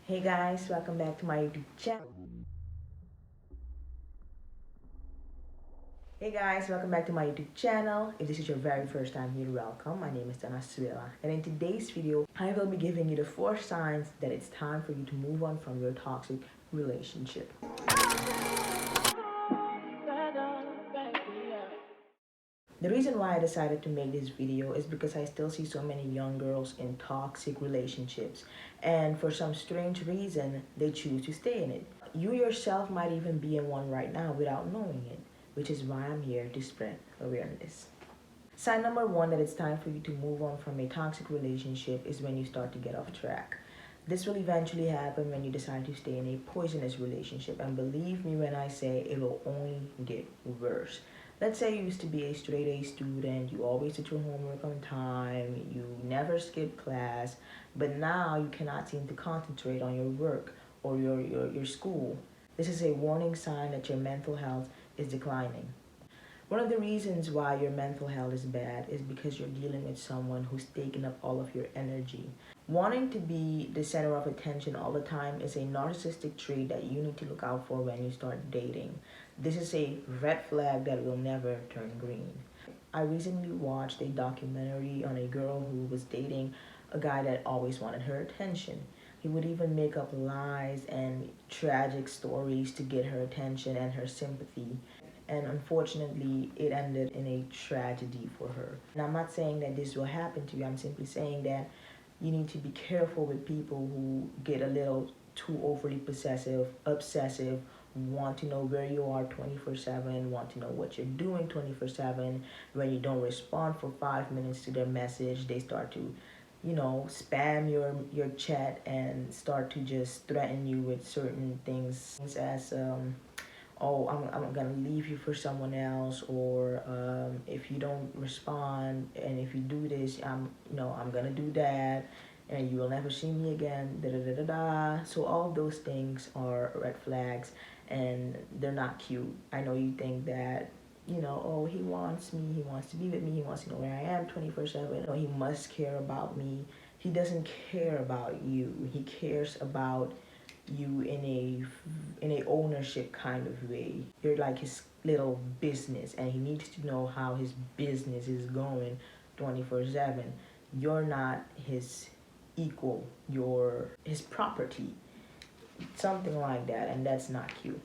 Hey guys, welcome back to my YouTube channel. Hey guys, welcome back to my YouTube channel. If this is your very first time here, welcome. My name is Donna-Suela, and in today's video, I will be giving you the 4 signs that it's time for you to move on from your toxic relationship. The reason why I decided to make this video is because I still see so many young girls in toxic relationships, and for some strange reason, they choose to stay in it. You yourself might even be in one right now without knowing it, which is why I'm here to spread awareness. Sign number 1 that it's time for you to move on from a toxic relationship is when you start to get off track. This will eventually happen when you decide to stay in a poisonous relationship, and believe me when I say it will only get worse. Let's say you used to be a straight A student, you always did your homework on time, you never skipped class, but now you cannot seem to concentrate on your work or your school. This is a warning sign that your mental health is declining. One of the reasons why your mental health is bad is because you're dealing with someone who's taking up all of your energy. Wanting to be the center of attention all the time is a narcissistic trait that you need to look out for when you start dating. This is a red flag that will never turn green. I recently watched a documentary on a girl who was dating a guy that always wanted her attention. He would even make up lies and tragic stories to get her attention and her sympathy. And unfortunately, it ended in a tragedy for her. And I'm not saying that this will happen to you, I'm simply saying that you need to be careful with people who get a little too overly possessive, obsessive, want to know where you are 24/7, want to know what you're doing 24/7. When you don't respond for 5 minutes to their message, they start to spam your chat and start to just threaten you with certain things as oh, I'm gonna leave you for someone else, or if you don't respond and if you do this, I'm gonna do that, and you will never see me again, da da da da da. So all those things are red flags, and they're not cute. I know you think that, oh, he wants me, he wants to be with me, he wants to know where I am 24/7. No, he must care about me. He doesn't care about you. He cares about you in a ownership kind of way. You're like his little business, and he needs to know how his business is going 24/7. You're not his equal, you're his property, something like that, and that's not cute.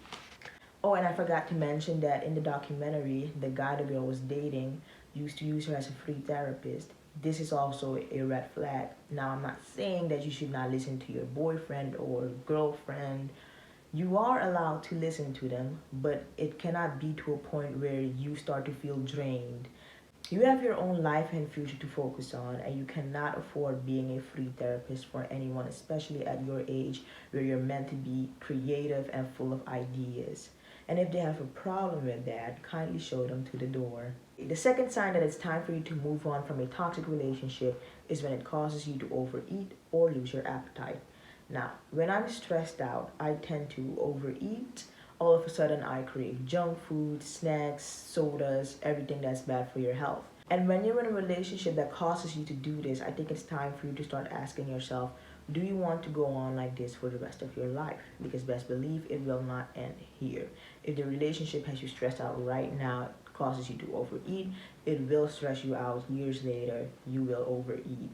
Oh, and I forgot to mention that in the documentary, the guy the girl was dating used to use her as a free therapist. This is also a red flag. Now, I'm not saying that you should not listen to your boyfriend or girlfriend. You are allowed to listen to them, but it cannot be to a point where you start to feel drained. You have your own life and future to focus on, and you cannot afford being a free therapist for anyone, especially at your age where you're meant to be creative and full of ideas. And if they have a problem with that, kindly show them to the door. The second sign that it's time for you to move on from a toxic relationship is when it causes you to overeat or lose your appetite. Now, when I'm stressed out, I tend to overeat. All of a sudden, I crave junk food, snacks, sodas, everything that's bad for your health. And when you're in a relationship that causes you to do this, I think it's time for you to start asking yourself, do you want to go on like this for the rest of your life? Because best believe it will not end here. If the relationship has you stressed out right now, causes you to overeat, it will stress you out years later. You will overeat.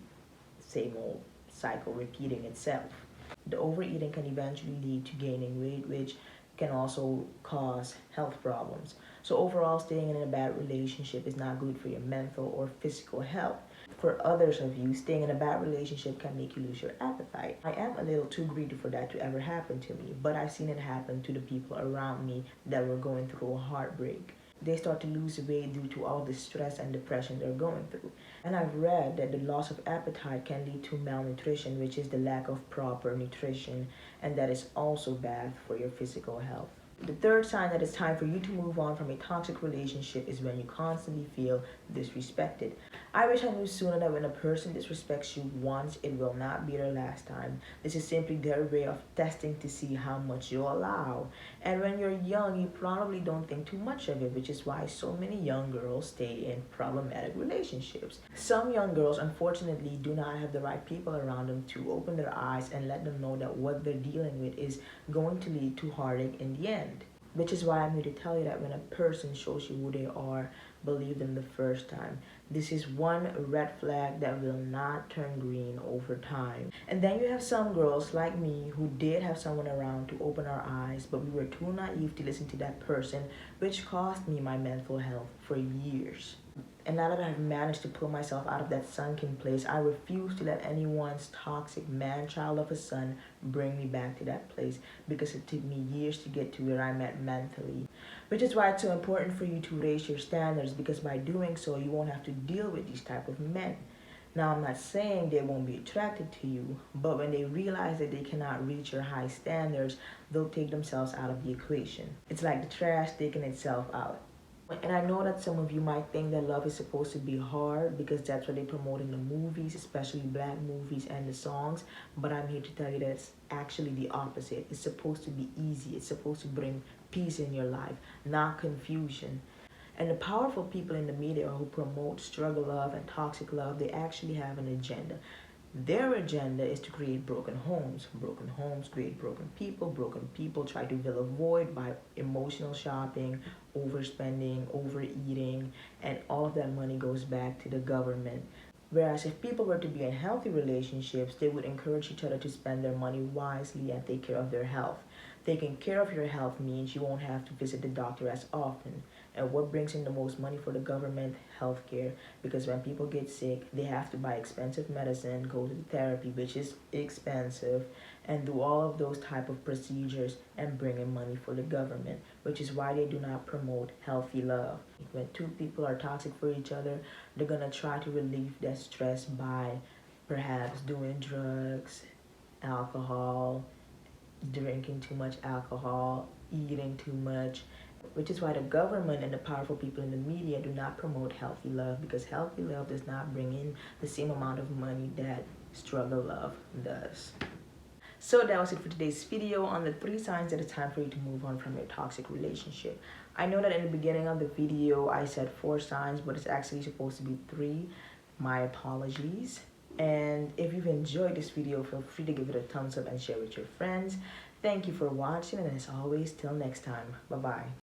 Same old cycle repeating itself. The overeating can eventually lead to gaining weight, which can also cause health problems. So overall, staying in a bad relationship is not good for your mental or physical health. For others of you, staying in a bad relationship can make you lose your appetite. I am a little too greedy for that to ever happen to me, but I've seen it happen to the people around me that were going through a heartbreak. They start to lose weight due to all the stress and depression they're going through. And I've read that the loss of appetite can lead to malnutrition, which is the lack of proper nutrition, and that is also bad for your physical health. The third sign that it's time for you to move on from a toxic relationship is when you constantly feel disrespected. I wish I knew sooner that when a person disrespects you once, it will not be their last time. This is simply their way of testing to see how much you allow. And when you're young, you probably don't think too much of it, which is why so many young girls stay in problematic relationships. Some young girls, unfortunately, do not have the right people around them to open their eyes and let them know that what they're dealing with is going to lead to heartache in the end. Which is why I'm here to tell you that when a person shows you who they are, believe them the first time. This is one red flag that will not turn green over time. And then you have some girls like me who did have someone around to open our eyes, but we were too naive to listen to that person, which cost me my mental health for years. And now that I've managed to pull myself out of that sunken place, I refuse to let anyone's toxic man-child of a son bring me back to that place, because it took me years to get to where I'm at mentally. Which is why it's so important for you to raise your standards, because by doing so, you won't have to deal with these type of men. Now, I'm not saying they won't be attracted to you, but when they realize that they cannot reach your high standards, they'll take themselves out of the equation. It's like the trash taking itself out. And I know that some of you might think that love is supposed to be hard because that's what they promote in the movies, especially black movies and the songs. But I'm here to tell you that it's actually the opposite. It's supposed to be easy. It's supposed to bring peace in your life, not confusion. And the powerful people in the media who promote struggle love and toxic love, they actually have an agenda. Their agenda is to create broken homes. Broken homes create broken people. Broken people try to fill a void by emotional shopping, overspending, overeating, and all of that money goes back to the government. Whereas if people were to be in healthy relationships, they would encourage each other to spend their money wisely and take care of their health. Taking care of your health means you won't have to visit the doctor as often. And what brings in the most money for the government? Healthcare. Because when people get sick, they have to buy expensive medicine, go to therapy, which is expensive, and do all of those type of procedures and bring in money for the government, which is why they do not promote healthy love. When two people are toxic for each other, they're gonna try to relieve that stress by perhaps doing drugs, alcohol, drinking too much alcohol, eating too much, which is why the government and the powerful people in the media do not promote healthy love, because healthy love does not bring in the same amount of money that struggle love does. So that was it for today's video on the 3 signs that it's time for you to move on from your toxic relationship. I know that in the beginning of the video I said 4 signs, but it's actually supposed to be 3. My apologies. And if you've enjoyed this video, feel free to give it a thumbs up and share with your friends. Thank you for watching, and as always, till next time, bye-bye.